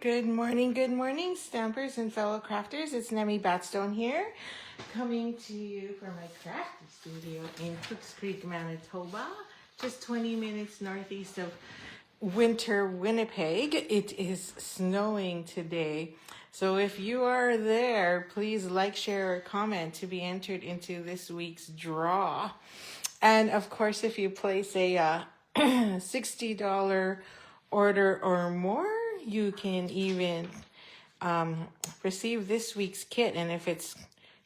Good morning, stampers and fellow crafters. It's Nemi Batstone here, coming to you from my crafty studio in Cooks Creek, Manitoba, just 20 minutes northeast of winter Winnipeg. It is snowing today, so if you are there, please like, share, or comment to be entered into this week's draw. And of course, if you place a $60 order or more, you can even receive this week's kit. And if it's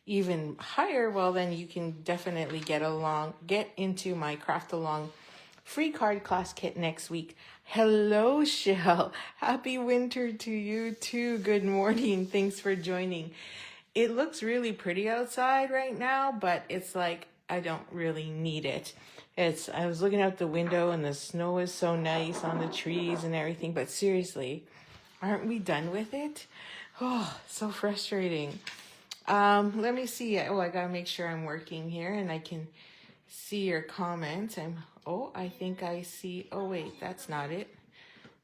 even higher, well, then you can definitely get into my craft along free card class kit next week. Hello, Shell. Happy winter to you too. Good morning. Thanks for joining. It looks really pretty outside right now, but it's like I don't really need it. I was looking out the window and the snow is so nice on the trees and everything, but seriously, aren't we done with it? Oh, so frustrating. Let me see. I gotta make sure I'm working here and I can see your comments. I think I see, wait, that's not it.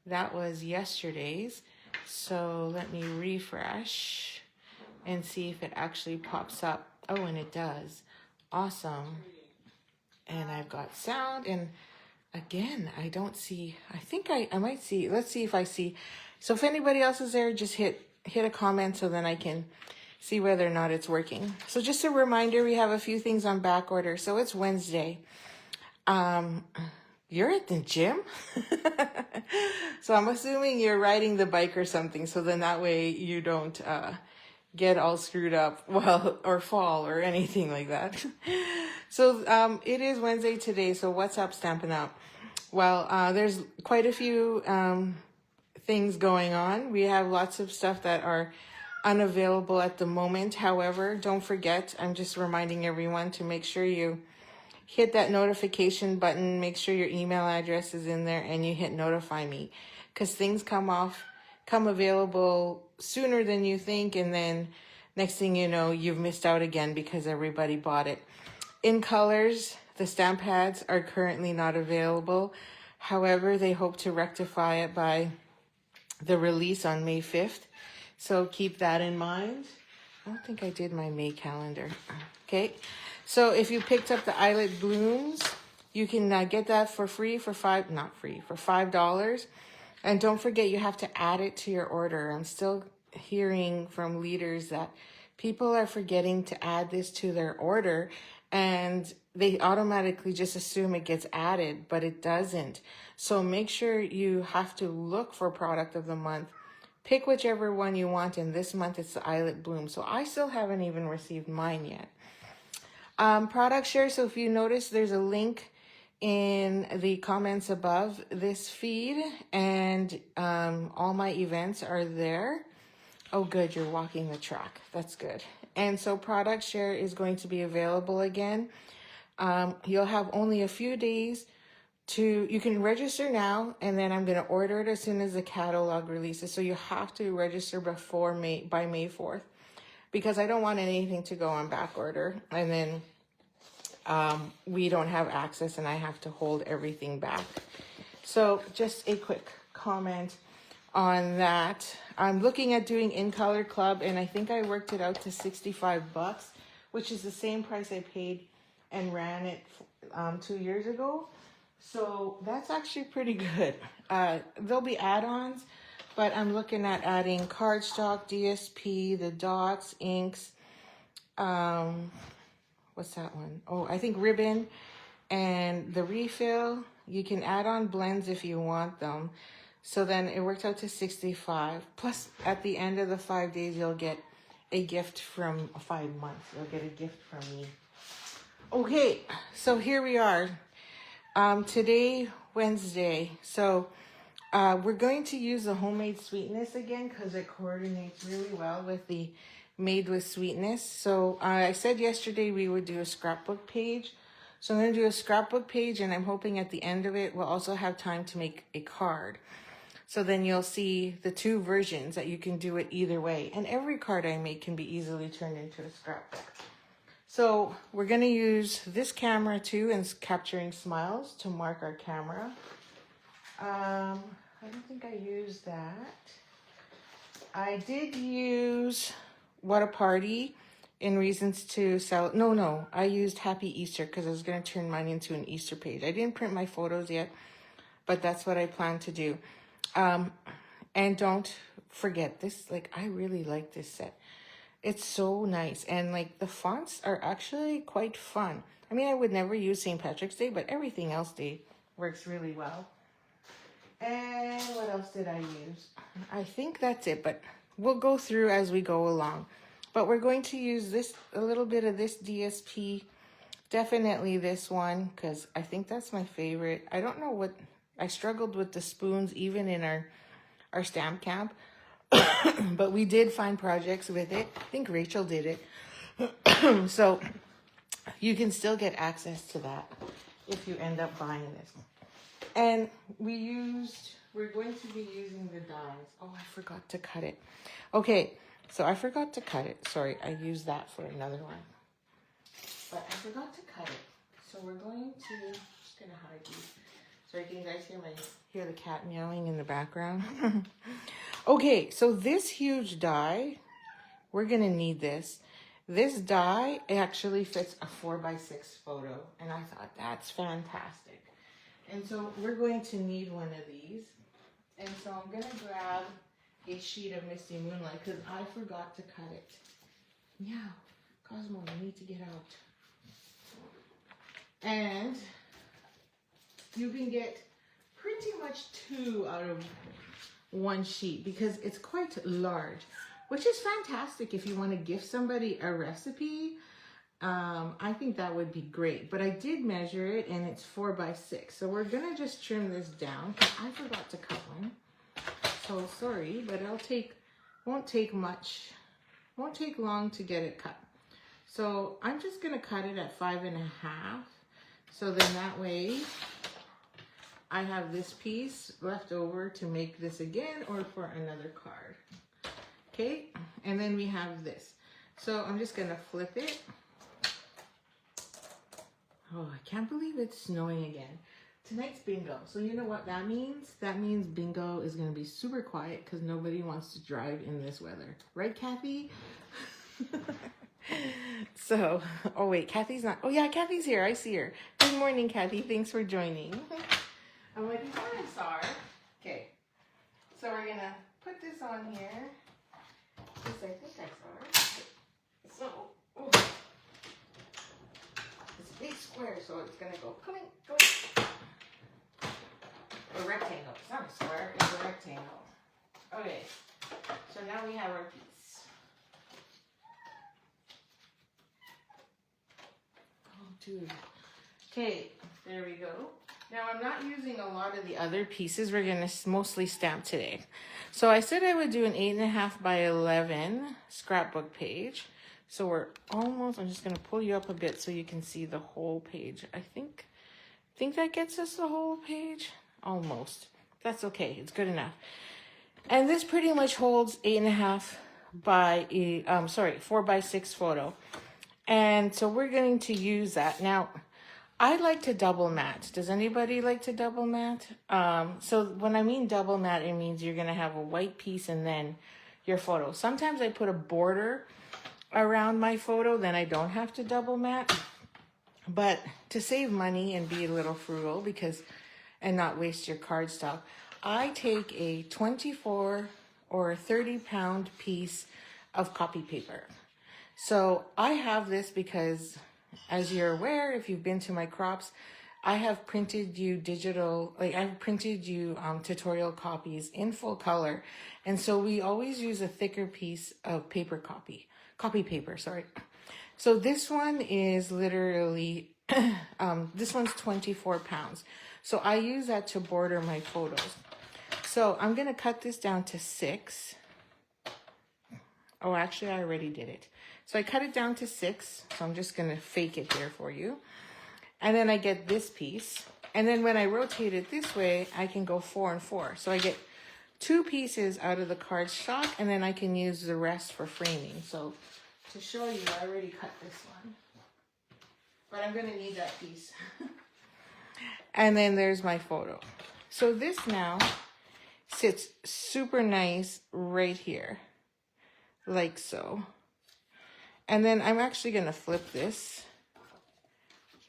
That was yesterday's. So let me refresh and see if it actually pops up. Oh, and it does. Awesome. And I've got sound, and again, I don't see, I think I might see, let's see if I see. So if anybody else is there, just hit a comment so then I can see whether or not it's working. So just a reminder, we have a few things on back order. So it's Wednesday. You're at the gym? So I'm assuming you're riding the bike or something. So then that way you don't get all screwed up, or fall or anything like that. So it is Wednesday today. So what's up, Stampin' Up? Well, there's quite a few things going on. We have lots of stuff that are unavailable at the moment. However, don't forget, I'm just reminding everyone to make sure you hit that notification button, make sure your email address is in there, and you hit notify me, because things come available sooner than you think, and then next thing you know, you've missed out again because everybody bought it. In colors, the stamp pads are currently not available. However, they hope to rectify it by the release on May 5th. So keep that in mind. I don't think I did my May calendar. Okay. So if you picked up the eyelet blooms, you can get that for free for $5. And don't forget, you have to add it to your order. I'm still hearing from leaders that people are forgetting to add this to their order, and they automatically just assume it gets added, but it doesn't. So make sure you have to look for product of the month. Pick whichever one you want, and this month it's the eyelet bloom. So I still haven't even received mine yet. Product share. So if you notice, there's a link in the comments above this feed, and all my events are there. Oh, good, you're walking the track. That's good. And so product share is going to be available again. You'll have only a few days you can register now, and then I'm going to order it as soon as the catalog releases. So you have to register by May 4th, because I don't want anything to go on back order, and then we don't have access and I have to hold everything back. So just a quick comment on that. I'm looking at doing In Color Club, and I think I worked it out to $65, which is the same price I paid and ran it 2 years ago. So that's actually pretty good. There'll be add-ons, but I'm looking at adding cardstock, DSP, the dots, inks, what's that one? Oh, I think ribbon and the refill. You can add on blends if you want them. So then it worked out to $65. Plus, at the end of the 5 days, you'll get a gift from 5 months. You'll get a gift from me. Okay, so here we are. Today, Wednesday. So we're going to use the homemade sweetness again, because it coordinates really well with the made with sweetness. So I said yesterday we would do a scrapbook page. So I'm going to do a scrapbook page, and I'm hoping at the end of it we'll also have time to make a card. So then you'll see the two versions that you can do it either way. And every card I make can be easily turned into a scrapbook. So we're going to use this camera too, and capturing smiles to mark our camera. I don't think I used that. I did use What a Party in Reasons to Sell. No, I used Happy Easter because I was going to turn mine into an Easter page. I didn't print my photos yet, but that's what I plan to do. And don't forget this, like, I really like this set. It's so nice. And like the fonts are actually quite fun. I mean, I would never use St. Patrick's Day, but everything else day works really well. And what else did I use? I think that's it, but we'll go through as we go along. But we're going to use this, a little bit of this DSP. Definitely this one, because I think that's my favorite. I don't know what, I struggled with the spoons even in our stamp camp. But we did find projects with it. I think Rachel did it. So you can still get access to that if you end up buying this. And we're going to be using the dies. Oh, I forgot to cut it. Okay, so I forgot to cut it. Sorry, I used that for another one. But I forgot to cut it. So we're going to, just gonna hide these. Sorry, can you guys hear the cat meowing in the background? Okay, so this huge die, we're gonna need this. This die actually fits a 4x6 photo, and I thought that's fantastic. And so we're going to need one of these. And so I'm gonna grab a sheet of Misty Moonlight because I forgot to cut it. Meow, Cosmo, you need to get out. And you can get pretty much 2 out of 1 sheet because it's quite large, which is fantastic if you want to gift somebody a recipe. I think that would be great, but I did measure it and it's 4x6. So we're gonna just trim this down because I forgot to cut one. So sorry, but won't take long to get it cut. So I'm just gonna cut it at 5.5. So then that way I have this piece left over to make this again or for another card. Okay, and then we have this. So I'm just gonna flip it. Oh, I can't believe it's snowing again. Tonight's bingo. So you know what that means? That means bingo is gonna be super quiet because nobody wants to drive in this weather. Right, Kathy? So, oh wait, Kathy's not. Oh yeah, Kathy's here. I see her. Good morning, Kathy. Thanks for joining. I'm like, I thought I saw her. Okay, so we're gonna put this on here. Yes, I think I saw her. So, oh, it's a big square, so it's gonna go. Come in. A rectangle. It's not a square. It's a rectangle. Okay, so now we have our piece. Dude. Okay, there we go. Now I'm not using a lot of the other pieces. We're gonna mostly stamp today. So I said I would do an 8.5 by 11 scrapbook page. So we're almost, I'm just gonna pull you up a bit so you can see the whole page. I think that gets us the whole page. Almost. That's okay, it's good enough. And this pretty much holds 8.5 by 4x6 photo. And so we're going to use that. Now, I like to double mat. Does anybody like to double mat? So when I mean double mat, it means you're going to have a white piece and then your photo. Sometimes I put a border around my photo, then I don't have to double mat. But to save money and be a little frugal and not waste your cardstock, I take a 24 or 30 pound piece of copy paper. So I have this because, as you're aware, if you've been to my crops, I have printed you tutorial copies in full color. And so we always use a thicker piece of copy paper, sorry. So this one is literally, this one's 24 pounds. So I use that to border my photos. So I'm going to cut this down to 6. Oh, actually, I already did it. So I cut it down to 6. So I'm just going to fake it there for you. And then I get this piece. And then when I rotate it this way, I can go 4 and 4. So I get 2 pieces out of the cardstock, and then I can use the rest for framing. So to show you, I already cut this one. But I'm going to need that piece. And then there's my photo. So this now sits super nice right here. like so. And then I'm actually going to flip this.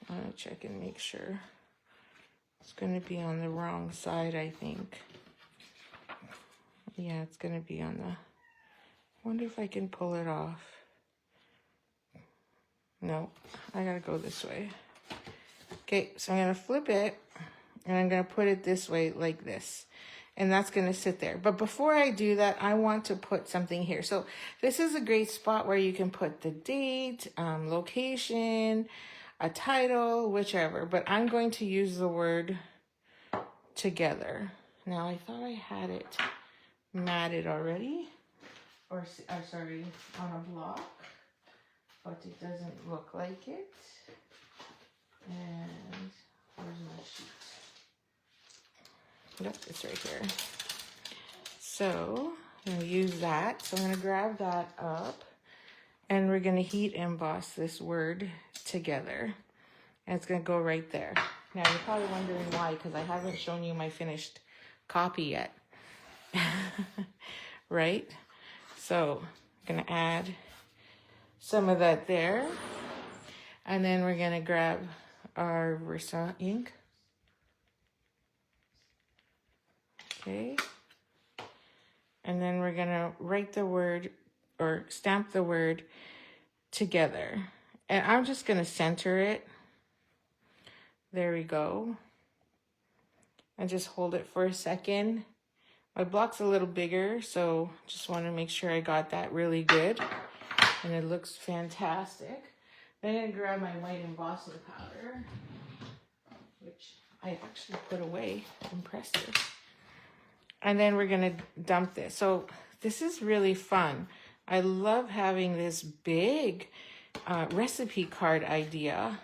I'm going to check and make sure. It's going to be on the wrong side, I think. Yeah, it's going to be on the... wonder if I can pull it off. No, I got to go this way. Okay, so I'm going to flip it, and I'm going to put it this way like this. And that's going to sit there. But before I do that, I want to put something here. So this is a great spot where you can put the date, location, a title, whichever. But I'm going to use the word together. Now, I thought I had it matted already. Or, sorry, on a block. But it doesn't look like it. And where's my sheet? Yep, it's right here. So I'm going to use that. So I'm going to grab that up. And we're going to heat emboss this word together. And it's going to go right there. Now, you're probably wondering why, because I haven't shown you my finished copy yet. Right? So I'm going to add some of that there. And then we're going to grab our Versa ink. Okay. And then we're going to write the word or stamp the word together. And I'm just going to center it. There we go. And just hold it for a second. My block's a little bigger, so just want to make sure I got that really good. And it looks fantastic. Then I'm going to grab my white embossing powder, which I actually put away. Impressive. And then we're going to dump this. So this is really fun. I love having this big recipe card idea.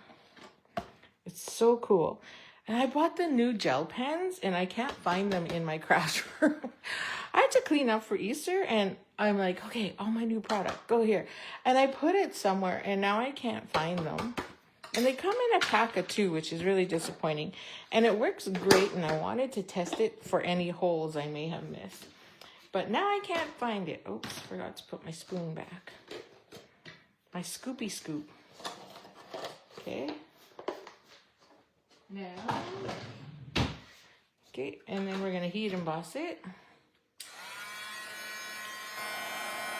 It's so cool. And I bought the new gel pens, and I can't find them in my craft room. I had to clean up for Easter, and I'm like, okay, all my new product, go here. And I put it somewhere, and now I can't find them. And they come in a pack of 2, which is really disappointing. And it works great, and I wanted to test it for any holes I may have missed. But now I can't find it. Oops, forgot to put my spoon back. My scoopy scoop. Okay. Now, okay, and then we're going to heat emboss it.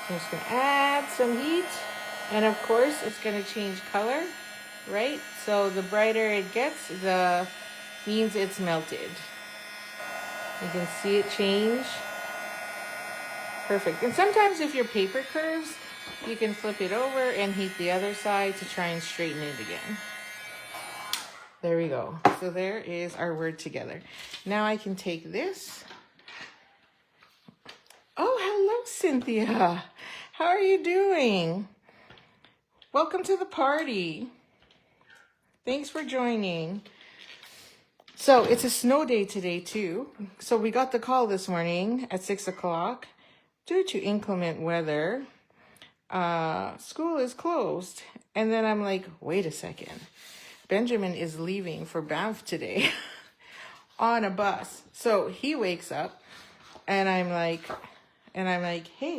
I'm just going to add some heat. And of course, it's going to change color, right? So the brighter it gets, the means it's melted. You can see it change. Perfect. And sometimes if your paper curves, you can flip it over and heat the other side to try and straighten it again. There we go. So there is our word together. Now I can take this. Oh, hello, Cynthia. How are you doing? Welcome to the party. Thanks for joining. So it's a snow day today too. So we got the call this morning at 6 o'clock. Due to inclement weather, school is closed. And then I'm like, wait a second. Benjamin is leaving for Banff today on a bus. So he wakes up and I'm like, hey,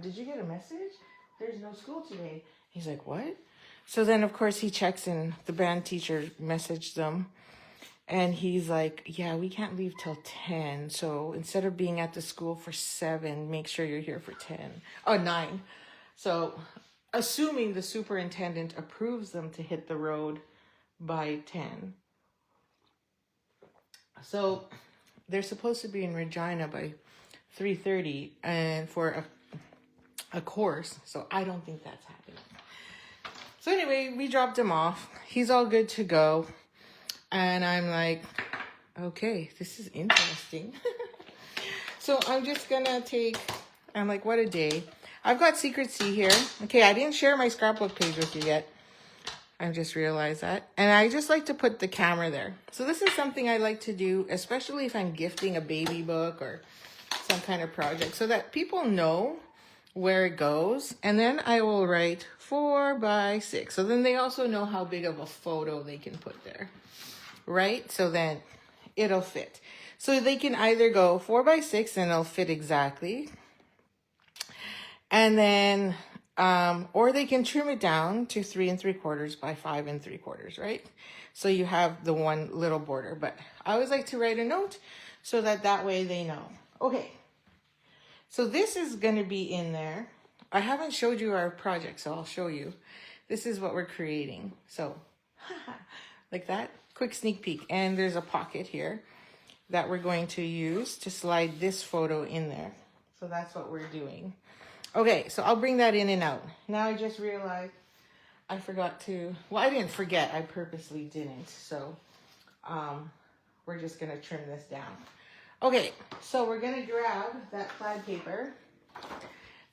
did you get a message? There's no school today. He's like, what? So then of course he checks in. The band teacher messaged them and he's like, yeah, we can't leave till 10. So instead of being at the school for 7, make sure you're here for 9. So assuming the superintendent approves them to hit the road by 10. So they're supposed to be in Regina by 3:30 and for a course. So I don't think that's happening. So anyway, we dropped him off. He's all good to go. And I'm like, okay, this is interesting. So I'm just gonna I'm like, what a day. I've got Secret C here. Okay, I didn't share my scrapbook page with you yet. I just realized that. And I just like to put the camera there. So this is something I like to do, especially if I'm gifting a baby book or some kind of project, so that people know where it goes. And then I will write 4x6. So then they also know how big of a photo they can put there, right? So then it'll fit. So they can either go 4x6 and it'll fit exactly. And then, or they can trim it down to 3 3/4 by 5 3/4, right? So you have the one little border, but I always like to write a note so that way they know. Okay, so this is going to be in there. I haven't showed you our project, so I'll show you. This is what we're creating. So like that, quick sneak peek. And there's a pocket here that we're going to use to slide this photo in there. So that's what we're doing. Okay, so I'll bring that in and out. Now I just realized I forgot to, well, I didn't forget, I purposely didn't. So we're just gonna trim this down. Okay, so we're gonna grab that plaid paper,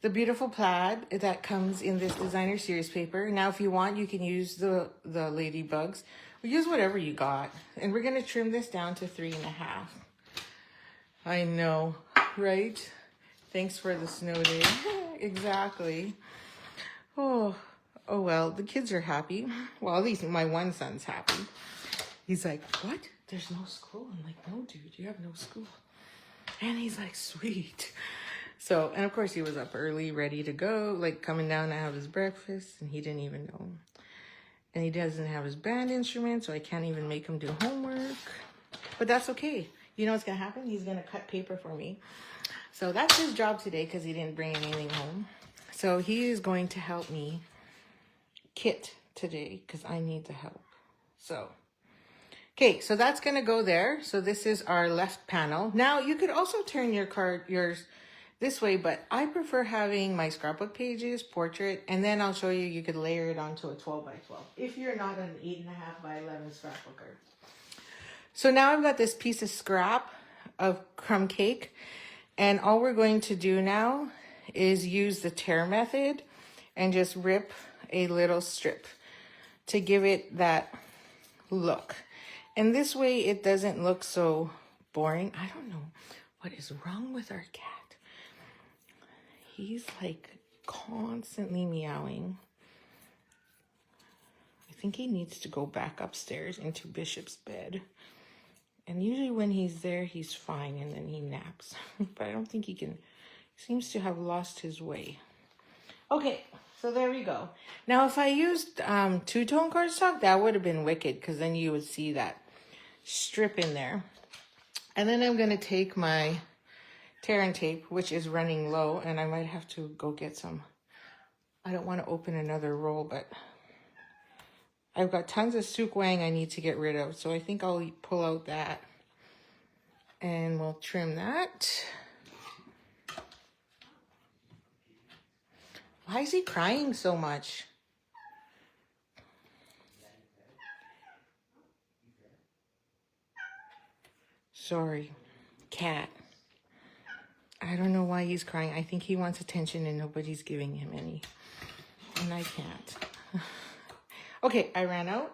the beautiful plaid that comes in this designer series paper. Now, if you want, you can use the ladybugs. Use whatever you got. And we're gonna trim this down to 3 1/2. I know, right? Thanks for the snow day. Exactly. Oh well, the kids are happy. Well, at least my one son's happy. He's like, what? There's no school? I'm like, no, dude, you have no school. And he's like, sweet. So, and of course he was up early, ready to go, like coming down to have his breakfast, and he didn't even know. And he doesn't have his band instrument, so I can't even make him do homework. But that's okay. You know what's gonna happen? He's gonna cut paper for me. So that's his job today because he didn't bring anything home. So he is going to help me kit today because I need the help. So, okay, so that's going to go there. So this is our left panel. Now you could also turn yours this way, but I prefer having my scrapbook pages, portrait, and then I'll show you, you could layer it onto a 12 by 12 if you're not an 8 1/2 by 11 scrapbooker. So now I've got this piece of scrap of crumb cake. And all we're going to do now is use the tear method and just rip a little strip to give it that look. And this way it doesn't look so boring. I don't know what is wrong with our cat. He's like constantly meowing. I think he needs to go back upstairs into Bishop's bed. And usually when he's there, he's fine, and then he naps. But I don't think he seems to have lost his way. Okay, so there we go. Now, if I used two-tone cardstock, that would have been wicked, because then you would see that strip in there. And then I'm going to take my tear and tape, which is running low, and I might have to go get some. I don't want to open another roll, but I've got tons of Suk Wang I need to get rid of, so I think I'll pull out that and we'll trim that. Why is he crying so much? Sorry, cat. I don't know why he's crying. I think he wants attention and nobody's giving him any, and I can't. Okay, I ran out,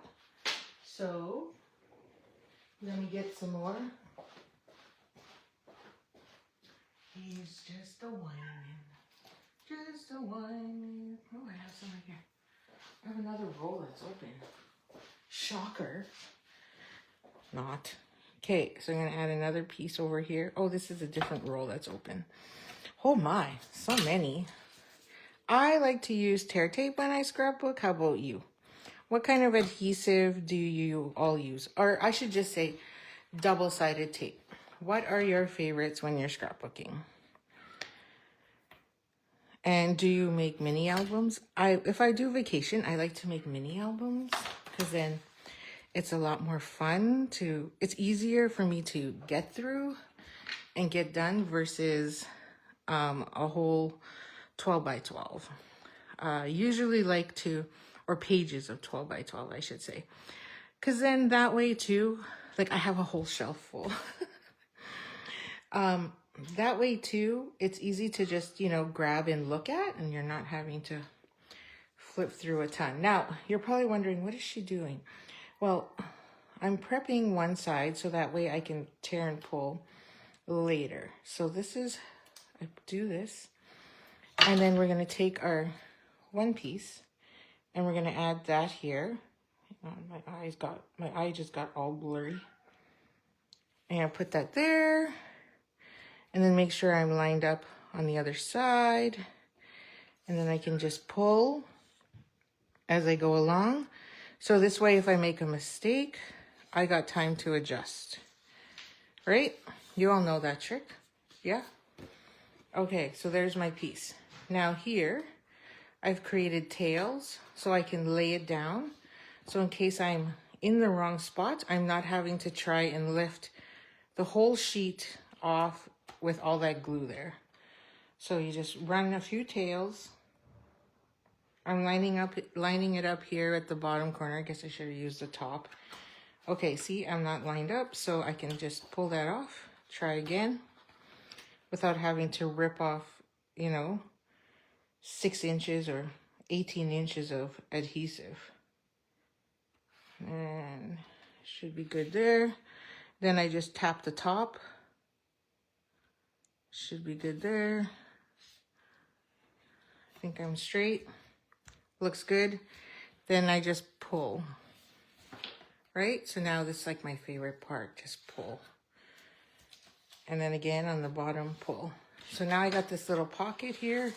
so let me get some more. He's just a whining, just a whining. Oh, I have some right here. I have another roll that's open. Shocker. Not. Okay, so I'm going to add another piece over here. Oh, this is a different roll that's open. Oh my, so many. I like to use tear tape when I scrapbook. How about you? What kind of adhesive do you all use? Or I should just say double-sided tape. What are your favorites when you're scrapbooking? And do you make mini albums? If I do vacation, I like to make mini albums because then it's a lot more fun it's easier for me to get through and get done versus a whole 12 by 12. Usually like to, or pages of 12 by 12, I should say. Because then that way too, like I have a whole shelf full. That way too, it's easy to just, grab and look at, and you're not having to flip through a ton. Now, you're probably wondering, what is she doing? Well, I'm prepping one side so that way I can tear and pull later. So I do this, and then we're going to take our one piece and we're going to add that here. My eye just got all blurry. And I put that there, and then make sure I'm lined up on the other side. And then I can just pull as I go along. So this way, if I make a mistake, I got time to adjust. Right? You all know that trick. Yeah? Okay, so there's my piece. Now here, I've created tails so I can lay it down. So in case I'm in the wrong spot, I'm not having to try and lift the whole sheet off with all that glue there. So you just run a few tails. I'm lining it up here at the bottom corner. I guess I should have used the top. Okay, see, I'm not lined up, so I can just pull that off. Try again without having to rip off, you know, 6 inches or 18 inches of adhesive. And should be good there. Then I just tap the top. Should be good there. I think I'm straight. Looks good. Then I just pull. Right? So now this is like my favorite part. Just pull. And then again on the bottom, pull. So now I got this little pocket here.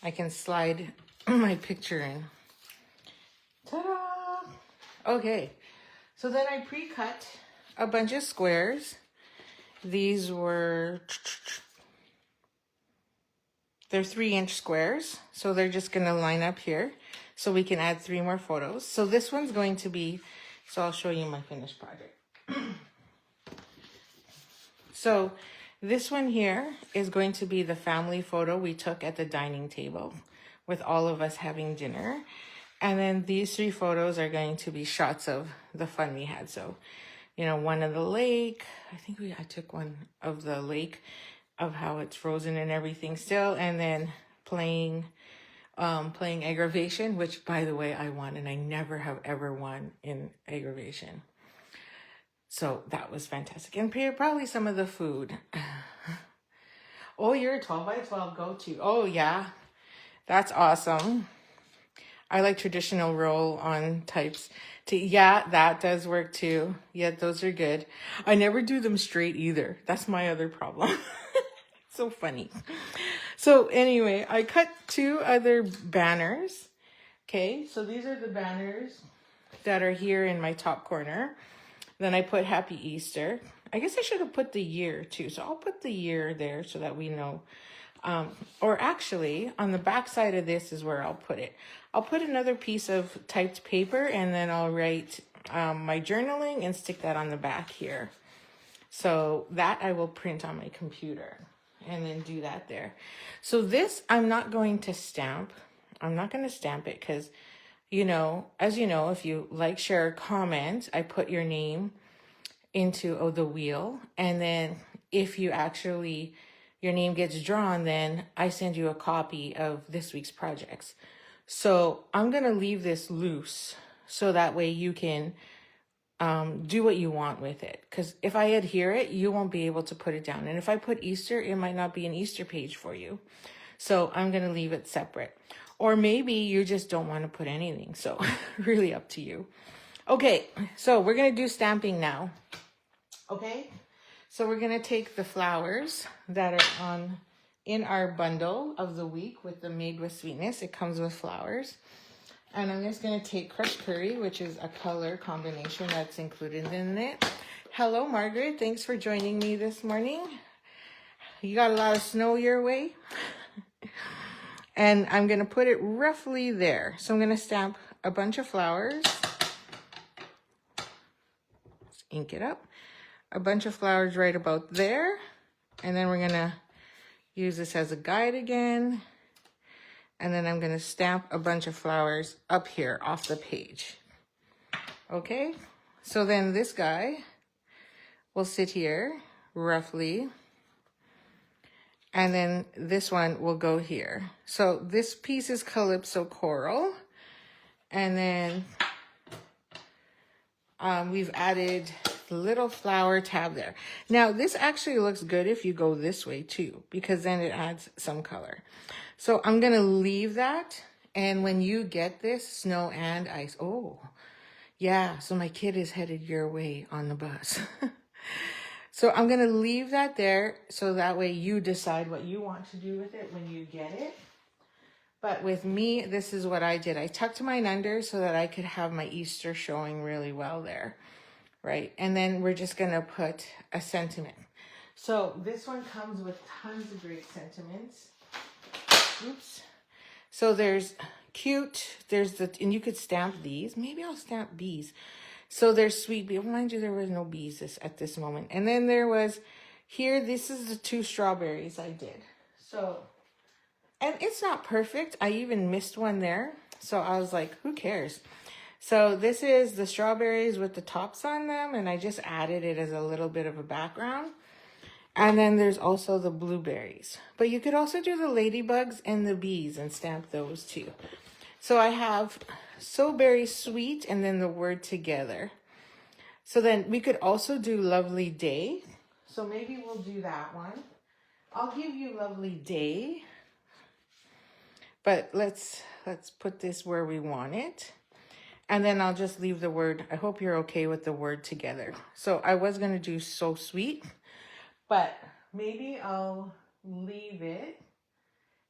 I can slide my picture in. Ta-da! Okay. So then I pre-cut a bunch of squares. These were... They're 3-inch squares. So they're just going to line up here. So we can add 3 more photos. So this one's going to be... So I'll show you my finished project. So this one here is going to be the family photo we took at the dining table with all of us having dinner. And then these 3 photos are going to be shots of the fun we had. So, you know, one of the lake. I took one of the lake of how it's frozen and everything still. And then playing aggravation, which by the way, I won, and I never have ever won in aggravation. So that was fantastic. And probably some of the food. Oh, you're a 12 by 12 go-to. Oh yeah, that's awesome. I like traditional roll-on types. Yeah, that does work too. Yeah, those are good. I never do them straight either. That's my other problem. So funny. So anyway, I cut 2 other banners. Okay, so these are the banners that are here in my top corner. Then I put Happy Easter. I guess I should have put the year too. So I'll put the year there so that we know. Or actually, on the back side of this is where I'll put it. I'll put another piece of typed paper and then I'll write my journaling and stick that on the back here. So that I will print on my computer and then do that there. So this I'm not going to stamp. I'm not going to stamp it because, you know, as you know, if you like, share, or comment, I put your name into the wheel. And then if you actually, your name gets drawn, then I send you a copy of this week's projects. So I'm going to leave this loose so that way you can do what you want with it. Because if I adhere it, you won't be able to put it down. And if I put Easter, it might not be an Easter page for you. So I'm going to leave it separate. Or maybe you just don't want to put anything. So really up to you. Okay, so we're going to do stamping now. Okay, so we're going to take the flowers that are in our bundle of the week with the Made with Sweetness. It comes with flowers. And I'm just going to take crushed curry, which is a color combination that's included in it. Hello, Margaret. Thanks for joining me this morning. You got a lot of snow your way? And I'm going to put it roughly there. So I'm going to stamp a bunch of flowers. Let's ink it up. A bunch of flowers right about there. And then we're going to use this as a guide again. And then I'm going to stamp a bunch of flowers up here off the page. Okay, so then this guy will sit here roughly. And then this one will go here. So this piece is Calypso Coral. And then we've added the little flower tab there. Now this actually looks good if you go this way too, because then it adds some color. So I'm going to leave that. And when you get this, snow and ice. Oh, yeah. So my kid is headed your way on the bus. So I'm going to leave that there. So that way you decide what you want to do with it when you get it. But with me, this is what I did. I tucked mine under so that I could have my Easter showing really well there, right? And then we're just gonna put a sentiment. So this one comes with tons of great sentiments. Oops. So there's cute, there's the, and you could stamp these. Maybe I'll stamp bees. So there's sweet bee. Mind you, there was no bees at this moment. And then there was here, this is the 2 strawberries I did. So, and it's not perfect. I even missed one there. So I was like, who cares? So this is the strawberries with the tops on them. And I just added it as a little bit of a background. And then there's also the blueberries. But you could also do the ladybugs and the bees and stamp those too. So I have so very sweet and then the word together. So then we could also do lovely day. So maybe we'll do that one. I'll give you lovely day. But let's put this where we want it. And then I'll just leave the word. I hope you're okay with the word together. So I was going to do so sweet. But maybe I'll leave it.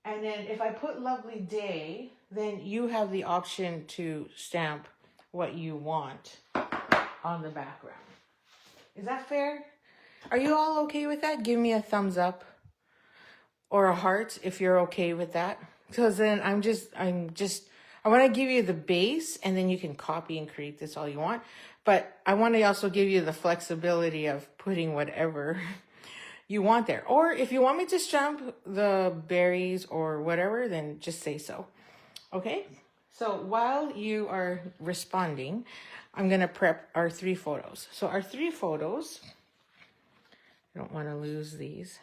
And then if I put lovely day, then you have the option to stamp what you want on the background. Is that fair? Are you all okay with that? Give me a thumbs up or a heart if you're okay with that. Because then I want to give you the base and then you can copy and create this all you want. But I want to also give you the flexibility of putting whatever you want there. Or if you want me to stamp the berries or whatever, then just say so. Okay? So while you are responding, I'm going to prep our 3 photos. So our 3 photos, I don't want to lose these.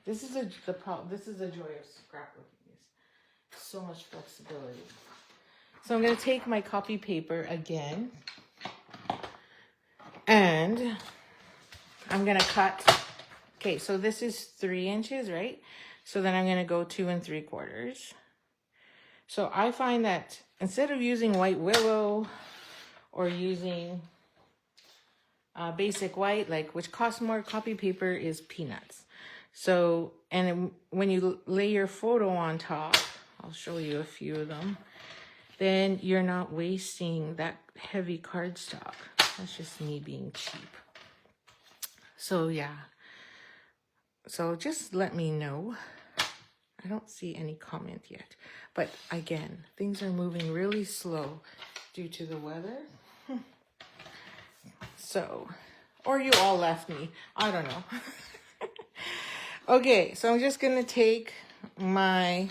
This is the joy of scrapbooking. So much flexibility. So I'm going to take my copy paper again. And I'm going to cut. Okay, so this is 3 inches, right? So then I'm going to go 2 3/4. So I find that instead of using white willow or using basic white, like which costs more, copy paper is peanuts. So, and when you lay your photo on top, I'll show you a few of them, then you're not wasting that heavy cardstock. That's just me being cheap. So yeah. So just let me know. I don't see any comment yet. But again, things are moving really slow due to the weather. So, or you all left me. I don't know. Okay, so I'm just going to take my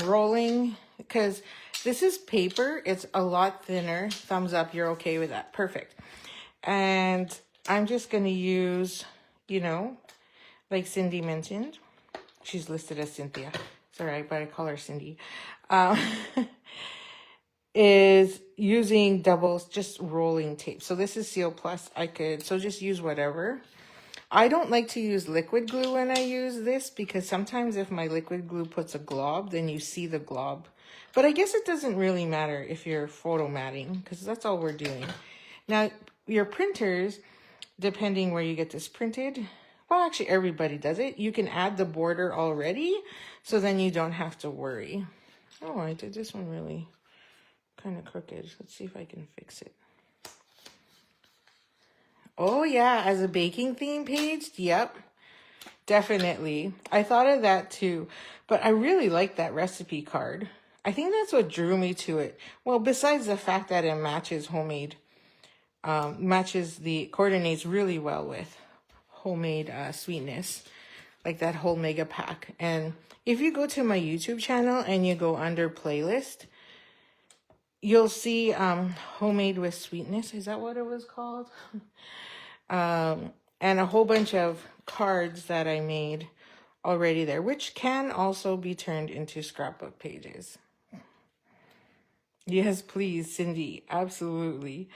rolling, because this is paper. It's a lot thinner. Thumbs up, you're okay with that. Perfect. And I'm just going to use, you know, like Cindy mentioned. She's listed as Cynthia. It's all right, but I call her Cindy. Is using doubles, just rolling tape. So this is Seal Plus. So just use whatever. I don't like to use liquid glue when I use this, because sometimes if my liquid glue puts a glob, then you see the glob. But I guess it doesn't really matter if you're photo matting, because that's all we're doing. Now, your printers, depending where you get this printed, well, actually everybody does it. You can add the border already, so then you don't have to worry. Oh, I did this one really kind of crooked. Let's see if I can fix it. Oh yeah, as a baking theme page, yep, definitely. I thought of that too, but I really like that recipe card. I think that's what drew me to it. Well, besides the fact that it matches homemade, coordinates really well with homemade sweetness, like that whole mega pack. And if you go to my YouTube channel and you go under playlist, you'll see homemade with sweetness. Is that what it was called? And a whole bunch of cards that I made already there, which can also be turned into scrapbook pages. Yes, please, Cindy. Absolutely.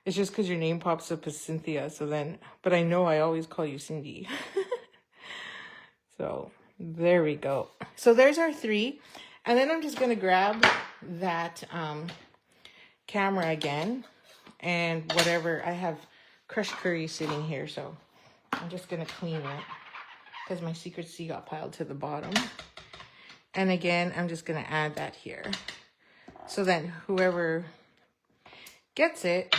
It's just because your name pops up as Cynthia. So then, but I know I always call you Cindy. So there we go. So there's our 3. And then I'm just going to grab that camera again and whatever. I have crushed curry sitting here, so I'm just going to clean it because my Secret C got piled to the bottom. And again, I'm just going to add that here. So then whoever gets it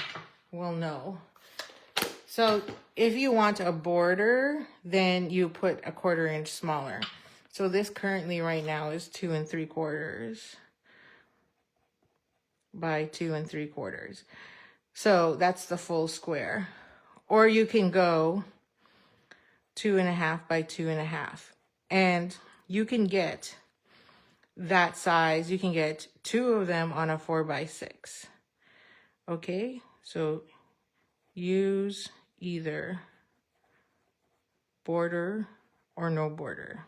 will know. So if you want a border, then you put a 1/4 inch smaller. So this currently right now is 2 3/4 by 2 3/4. So that's the full square. Or you can go 2 1/2 by 2 1/2. And you can get that size. You can get 2 of them on a 4 by 6. Okay, so use either border or no border.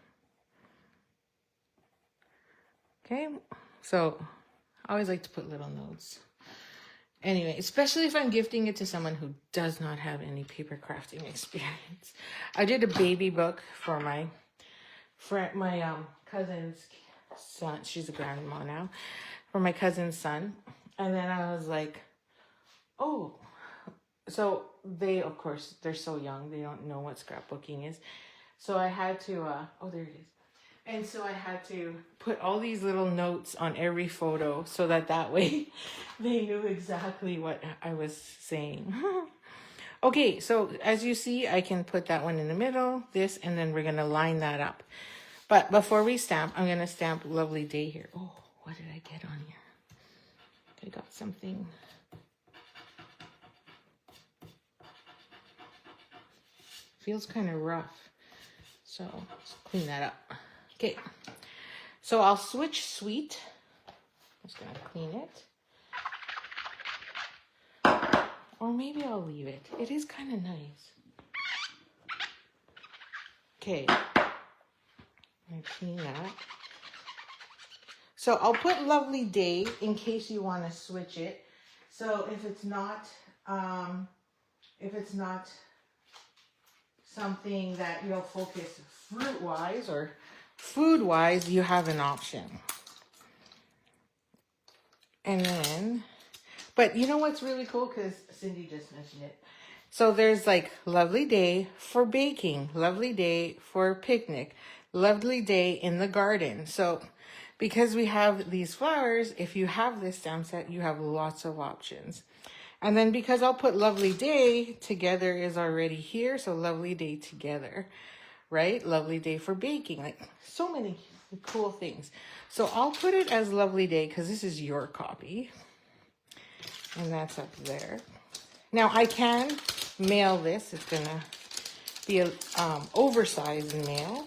Okay, so I always like to put little notes. Anyway, especially if I'm gifting it to someone who does not have any paper crafting experience. I did a baby book for my friend, my cousin's son. She's a grandma now. For my cousin's son. And then I was like, oh. So they, of course, they're so young. They don't know what scrapbooking is. So I had to, oh, there it is. And so I had to put all these little notes on every photo so that way they knew exactly what I was saying. Okay, so as you see, I can put that one in the middle, this, and then we're going to line that up. But before we stamp, I'm going to stamp Lovely Day here. Oh, what did I get on here? I got something. Feels kind of rough. So let's clean that up. Okay. So I'll switch sweet. I'm just going to clean it. Or maybe I'll leave it. It is kind of nice. Okay. I'm going to clean that. So I'll put Lovely Day in case you want to switch it. So if it's not something that you'll focus fruit-wise or food-wise, you have an option. And then, but you know what's really cool? Because Cindy just mentioned it. So there's like Lovely Day for baking, Lovely Day for picnic, Lovely Day in the garden. So because we have these flowers, if you have this stamp set, you have lots of options. And then because I'll put Lovely Day together is already here. So Lovely Day together, right? Lovely Day for baking, like so many cool things. So I'll put it as Lovely Day because this is your copy. And that's up there. Now I can mail this. It's gonna be a oversized mail,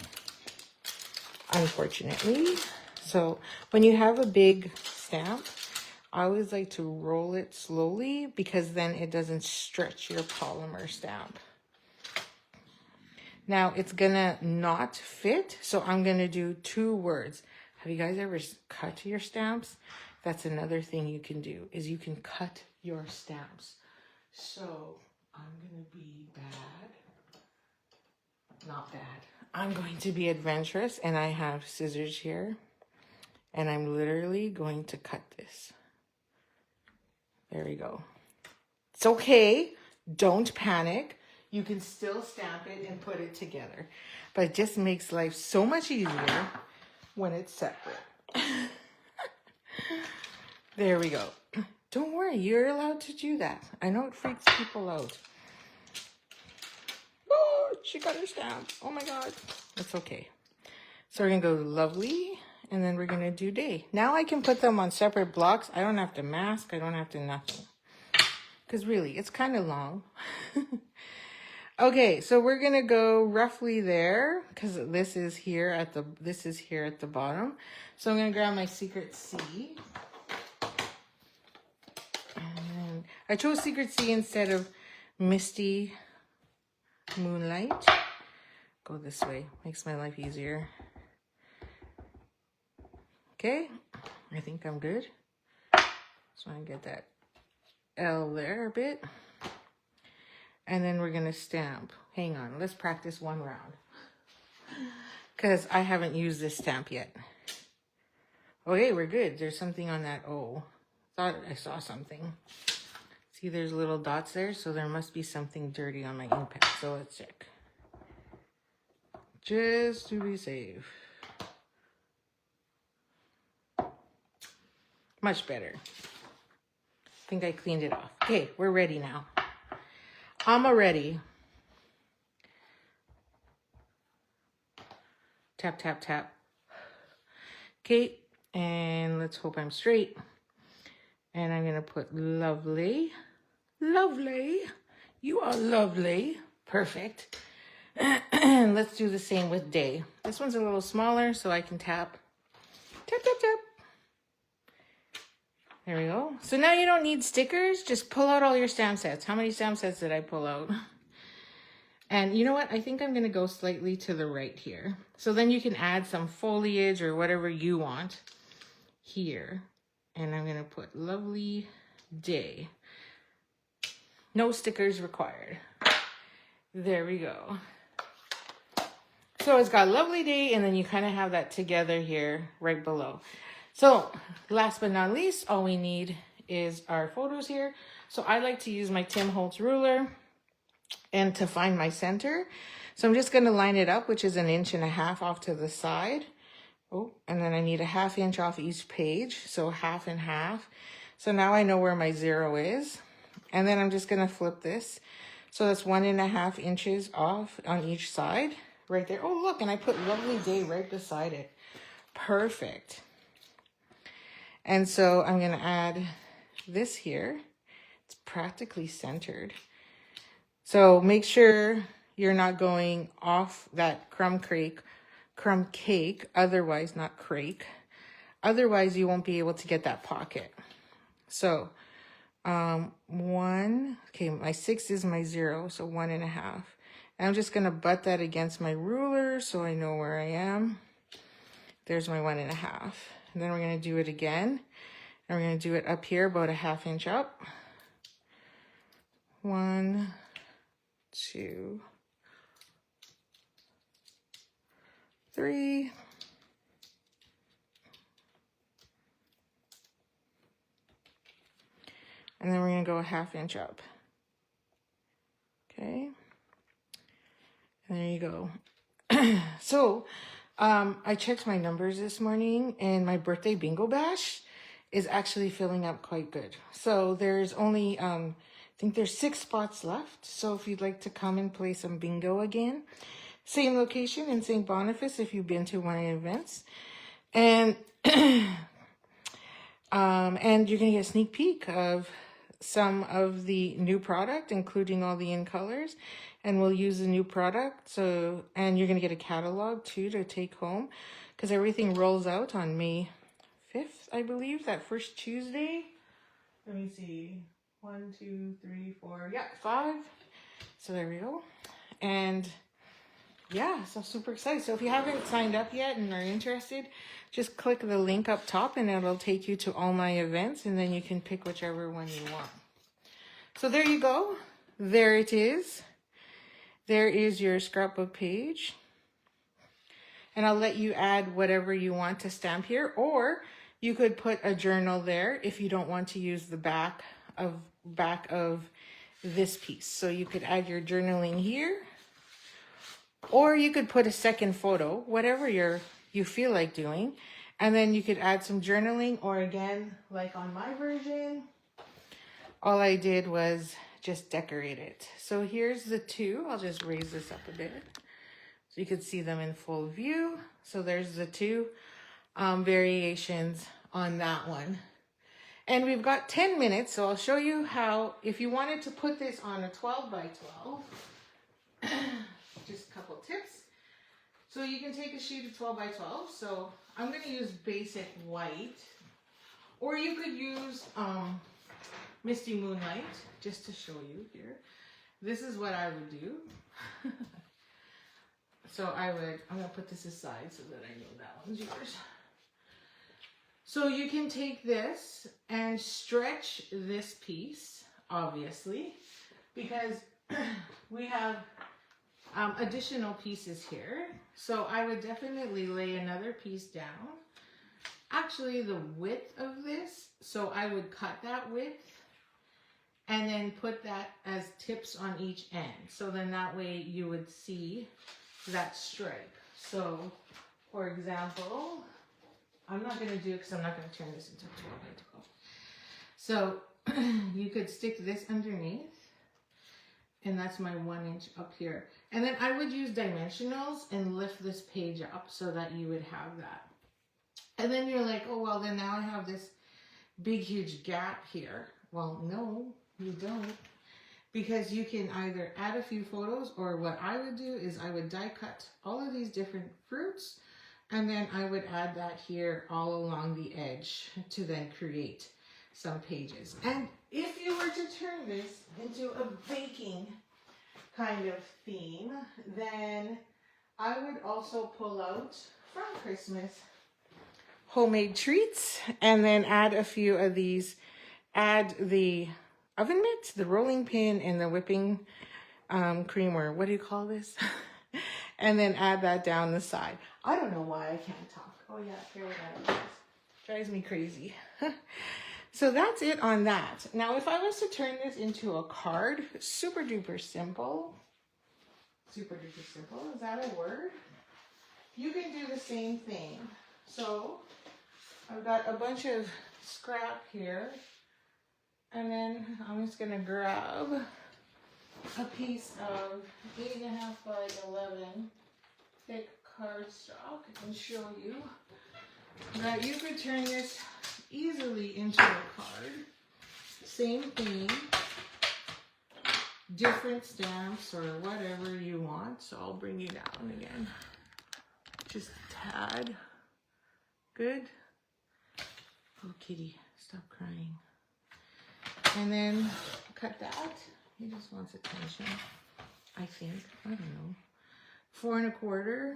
unfortunately. So when you have a big stamp, I always like to roll it slowly because then it doesn't stretch your polymer stamp. Now it's gonna not fit, so I'm gonna do 2 words. Have you guys ever cut your stamps? That's another thing you can do, is you can cut your stamps. So I'm gonna be bad. Not bad. I'm going to be adventurous, and I have scissors here. And I'm literally going to cut this. There we go. It's okay. Don't panic. You can still stamp it and put it together. But it just makes life so much easier when it's separate. There we go. Don't worry. You're allowed to do that. I know it freaks people out. Oh, she got her stamp. Oh my God. It's okay. So we're going to go Lovely. And then we're going to do Day. Now I can put them on separate blocks. I don't have to mask. I don't have to nothing. Because really, it's kind of long. Okay, so we're going to go roughly there. Because this is here at the bottom. So I'm going to grab my Secret C. And I chose Secret C instead of Misty Moonlight. Go this way. Makes my life easier. Okay, I think I'm good. So I get that L there a bit. And then we're going to stamp. Hang on, let's practice one round. Because I haven't used this stamp yet. Okay, we're good. There's something on that O. Thought I saw something. See, there's little dots there, so there must be something dirty on my ink pad. So let's check. Just to be safe. Much better. I think I cleaned it off. Okay, we're ready now. I'm ready. Tap, tap, tap. Okay, and let's hope I'm straight. And I'm gonna put lovely. Lovely. You are lovely. Perfect. And let's do the same with day. This one's a little smaller, so I can tap. Tap, tap, tap. There we go. So now you don't need stickers. Just pull out all your stamp sets. How many stamp sets did I pull out? And you know what? I think I'm going to go slightly to the right here. So then you can add some foliage or whatever you want here. And I'm going to put lovely day. No stickers required. There we go. So it's got lovely day, and then you kind of have that together here right below. So last but not least, all we need is our photos here. So I like to use my Tim Holtz ruler and to find my center. So I'm just going to line it up, which is 1.5 inches off to the side. Oh, and then I need a 1/2 inch off each page. So 1/2 and 1/2. So now I know where my 0 is. And then I'm just going to flip this. So that's 1.5 inches off on each side right there. Oh, look, and I put lovely day right beside it. Perfect. And so I'm going to add this here. It's practically centered. So make sure you're not going off that crumb cake, otherwise not crake. Otherwise you won't be able to get that pocket. So okay, my 6 is my 0, so 1.5. And I'm just going to butt that against my ruler so I know where I am. There's my 1.5. And then we're going to do it again. And we're going to do it up here about a 1/2 inch up. 1, 2, 3. And then we're going to go a 1/2 inch up. Okay. And there you go. So, I checked my numbers this morning, and my birthday bingo bash is actually filling up quite good. So there's only, I think there's 6 spots left. So if you'd like to come and play some bingo again, same location in St. Boniface if you've been to one of the events. And, and you're going to get a sneak peek of some of the new product, including all the in colors, and we'll use the new product. So, and you're going to get a catalog too to take home, because everything rolls out on May 5th, I believe, that first Tuesday. Let me see, 1, 2, 3, 4, yeah, 5. So there we go. And yeah, so super excited. So if you haven't signed up yet and are interested, just click the link up top and it'll take you to all my events, and then you can pick whichever one you want. So there you go. There it is. There is your scrapbook page. And I'll let you add whatever you want to stamp here, or you could put a journal there if you don't want to use the back of this piece. So you could add your journaling here, or you could put a second photo, whatever you feel like doing. And then you could add some journaling, or again, like on my version, all I did was just decorate it. So here's the 2. I'll just raise this up a bit so you could see them in full view. So there's the 2 variations on that one. And we've got 10 minutes, so I'll show you how, if you wanted to put this on a 12 by 12, just a couple tips. So you can take a sheet of 12 by 12. So I'm going to use basic white, or you could use Misty Moonlight, just to show you here. This is what I would do. So I'm going to put this aside so that I know that one's yours. So you can take this and stretch this piece, obviously, because we have additional pieces here. So I would definitely lay another piece down. Actually, the width of this, so I would cut that width and then put that as tips on each end. So then that way you would see that stripe. So, for example, I'm not going to do it because I'm not going to turn this into a 12 by 12. So you could stick this underneath. And that's my 1 inch up here. And then I would use dimensionals and lift this page up so that you would have that. And then you're like, oh, well, then now I have this big, huge gap here. Well, no, you don't. Because you can either add a few photos, or what I would do is I would die cut all of these different fruits. And then I would add that here all along the edge to then create some pages. And if you were to turn this into a baking kind of theme, then I would also pull out from Christmas homemade treats and then add a few of these. Add the oven mitts, the rolling pin, and the whipping cream, or what do you call this? And then add that down the side. I don't know why I can't talk. Oh yeah, here we go. Drives me crazy. So that's it on that. Now, if I was to turn this into a card, super duper simple. Super duper simple, is that a word? You can do the same thing. So I've got a bunch of scrap here. And then I'm just gonna grab a piece of 8.5 by 11 thick cardstock and show you that you could turn this easily into a card. Same thing, different stamps or whatever you want. So I'll bring you down again, just a tad. Good. Oh, kitty, stop crying. And then cut that. He just wants attention, I think. I don't know. 4 1/4.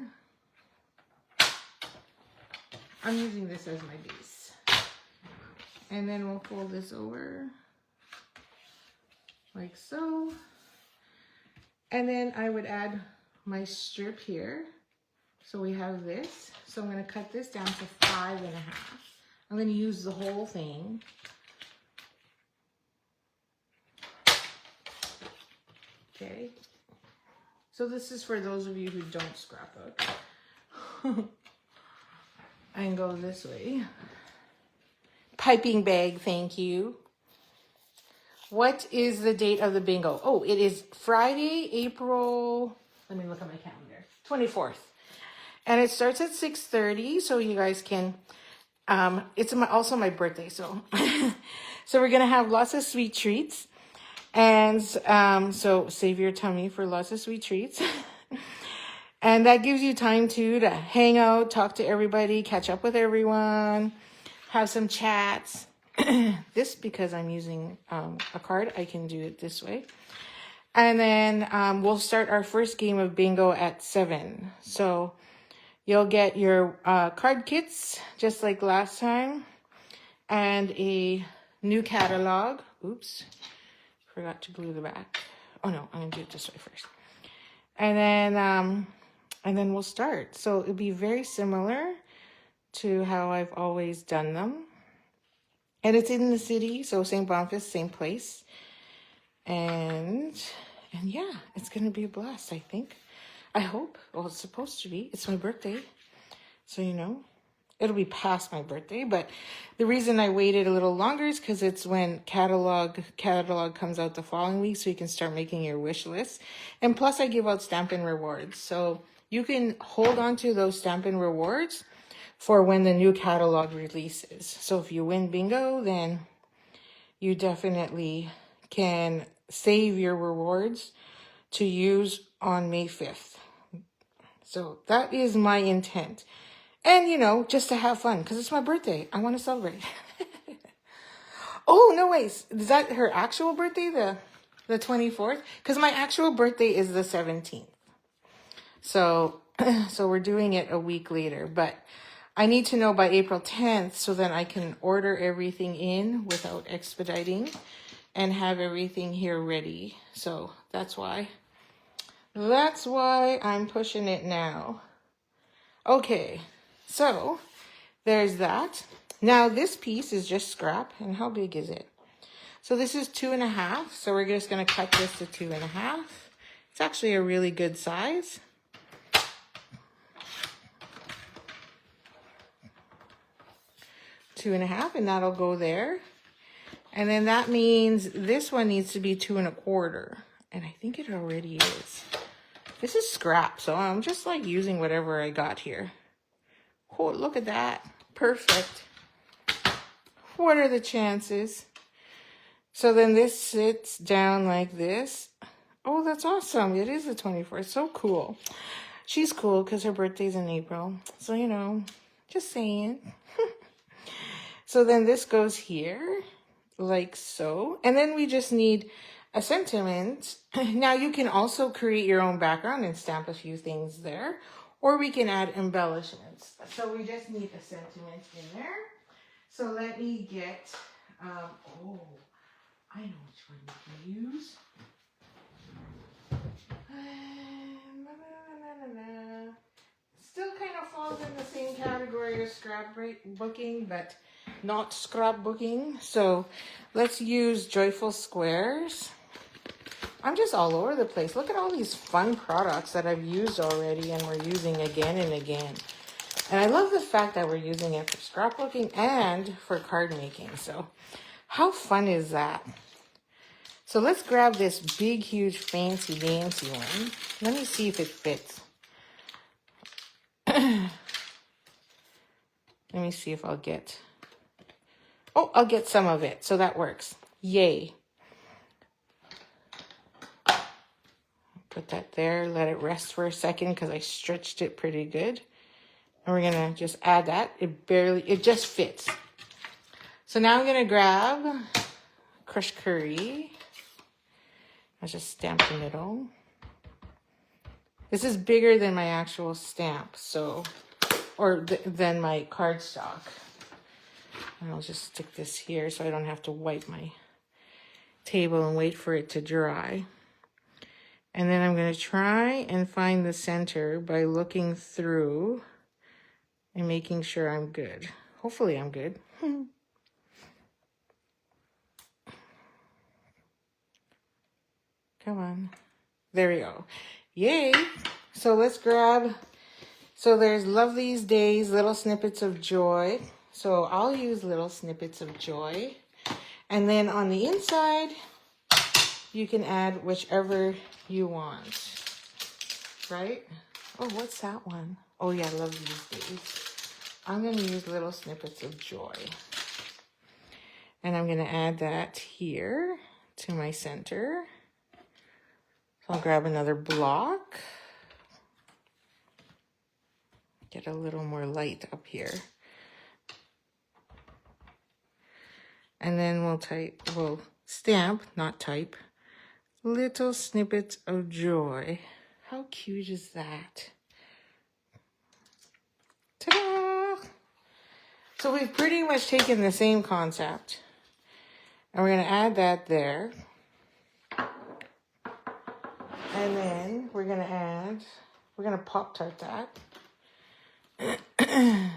I'm using this as my base. And then we'll fold this over like so. And then I would add my strip here. So we have this. So I'm going to cut this down to 5 1/2. I'm going to use the whole thing. Okay. So this is for those of you who don't scrapbook. And go this way. Piping bag, thank you. What is the date of the bingo? Oh, it is Friday, April, let me look at my calendar, 24th. And it starts at 6:30, so you guys can, it's also my birthday, so. So we're gonna have lots of sweet treats. And so save your tummy for lots of sweet treats. And that gives you time to hang out, talk to everybody, catch up with everyone, have some chats. This, because I'm using a card, I can do it this way. And then we'll start our first game of bingo at 7. So you'll get your card kits, just like last time, and a new catalog. Oops, forgot to glue the back. Oh no, I'm gonna do it this way first. And then we'll start. So it'll be very similar to how I've always done them. And it's in the city, so St. Boniface, same place. And yeah, it's gonna be a blast, I think. I hope. Well, it's supposed to be. It's my birthday. So, you know, it'll be past my birthday. But the reason I waited a little longer is because it's when catalog comes out the following week, so you can start making your wish list. And plus, I give out stampin' rewards. So you can hold on to those stampin' rewards for when the new catalog releases. So if you win bingo, then you definitely can save your rewards to use on May 5th. So that is my intent. And, you know, just to have fun, because it's my birthday. I want to celebrate. Oh, no, wait. Is that her actual birthday, the 24th? Because my actual birthday is the 17th. So we're doing it a week later. But I need to know by April 10th so then I can order everything in without expediting and have everything here ready. So that's why I'm pushing it now. Okay, so there's that. Now this piece is just scrap. And how big is it? So this is 2.5. So we're just going to cut this to 2.5. It's actually a really good size. 2.5, and that'll go there. And then that means this one needs to be 2.25. And I think it already is. This is scrap, so I'm just like using whatever I got here. Oh, look at that. Perfect. What are the chances? So then this sits down like this. Oh, that's awesome. It is the 24th. So cool. She's cool because her birthday's in April. So, you know, just saying. So then this goes here, like so. And then we just need a sentiment. Now you can also create your own background and stamp a few things there. Or we can add embellishments. So we just need a sentiment in there. So let me get, oh, I know which one you can use. Still kind of falls in the same category as scrapbooking, but not scrapbooking. So let's use Joyful Squares. I'm just all over the place. Look at all these fun products that I've used already and we're using again and again. And I love the fact that we're using it for scrapbooking and for card making. So how fun is that? So let's grab this big, huge, fancy, dancy one. Let me see if it fits. Let me see if I'll get... Oh, I'll get some of it. So that works. Yay. Put that there. Let it rest for a second because I stretched it pretty good. And we're going to just add that. It just fits. So now I'm going to grab crushed curry. I'll just stamp the middle. This is bigger than my actual stamp, so, or than my cardstock. And I'll just stick this here so I don't have to wipe my table and wait for it to dry. And then I'm going to try and find the center by looking through and making sure I'm good. Hopefully I'm good. Come on. There we go. Yay. So let's grab, so there's Love These Days, Little Snippets of Joy. So I'll use Little Snippets of Joy. And then on the inside, you can add whichever you want. Right? Oh, what's that one? Oh yeah, Love These Days. I'm going to use Little Snippets of Joy. And I'm going to add that here to my center. So I'll grab another block. Get a little more light up here. And then we'll stamp, not type, Little Snippets of Joy. How cute is that? Ta-da! So we've pretty much taken the same concept. And we're going to add that there. And then we're going to Pop-Tart that. I'm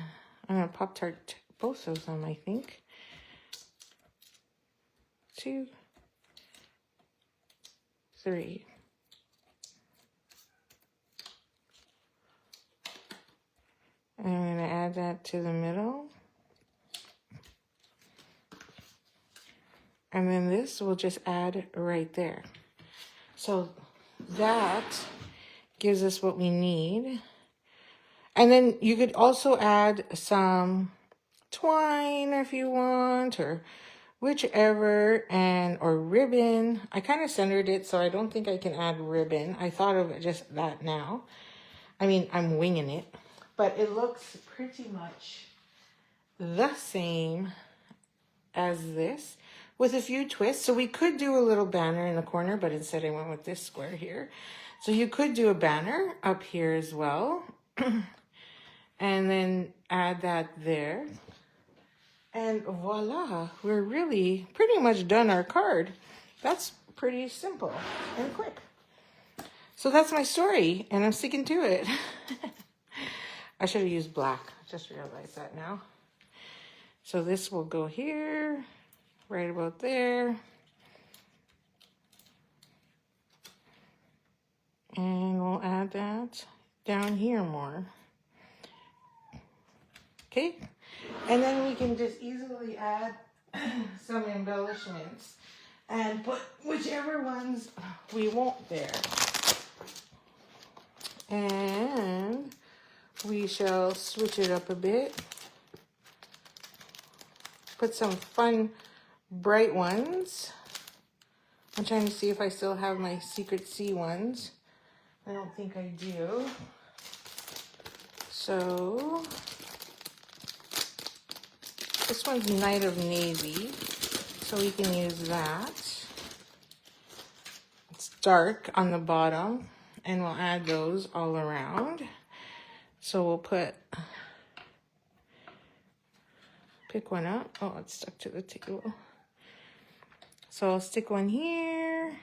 going to Pop-Tart both of them, I think. 2, 3. And I'm going to add that to the middle. And then this we'll just add right there. So that gives us what we need. And then you could also add some twine if you want, or whichever, or ribbon. I kind of centered it, so I don't think I can add ribbon. I thought of it just that now. I mean, I'm winging it, but it looks pretty much the same as this with a few twists. So we could do a little banner in the corner, but instead I went with this square here. So you could do a banner up here as well. And then add that there. And voila, we're really pretty much done our card. That's pretty simple and quick. So that's my story, and I'm sticking to it. I should have used black. I just realized that now. So this will go here, right about there. And we'll add that down here more. Okay, And then we can just easily add some embellishments and put whichever ones we want there. And we shall switch it up a bit. Put some fun, bright ones. I'm trying to see if I still have my Secret C ones. I don't think I do. So, this one's Night of Navy, so we can use that. It's dark on the bottom, and we'll add those all around. So we'll pick one up. Oh, it's stuck to the table. So I'll stick one here.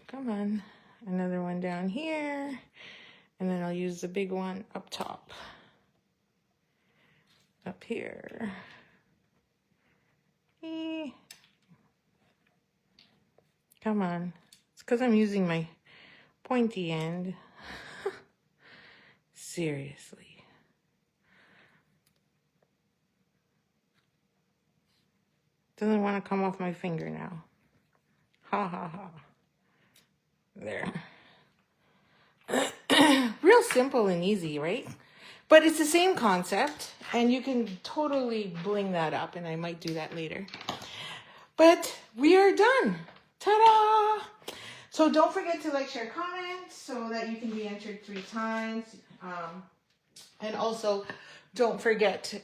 Come on. Another one down here. And then I'll use the big one up top. Up here. Come on. It's because I'm using my pointy end. Seriously. Doesn't want to come off my finger now. Ha ha ha. There. Real simple and easy, right? But it's the same concept, and you can totally bling that up, and I might do that later. But we are done. Ta-da! So don't forget to like, share, comment, so that you can be entered 3 times. And also, don't forget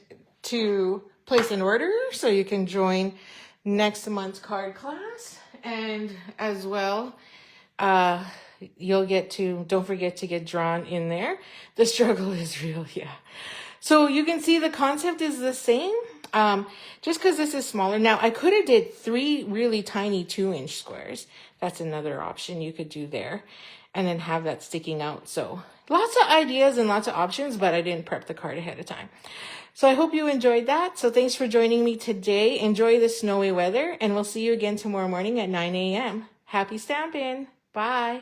to place an order so you can join next month's card class. And as well, you'll get to, don't forget to get drawn in there. The struggle is real, yeah. So you can see the concept is the same, just because this is smaller. Now, I could have did 3 really tiny 2-inch squares. That's another option you could do there, and then have that sticking out. So lots of ideas and lots of options, but I didn't prep the card ahead of time. So I hope you enjoyed that. So thanks for joining me today. Enjoy the snowy weather, and we'll see you again tomorrow morning at 9 a.m. Happy stampin'. Bye.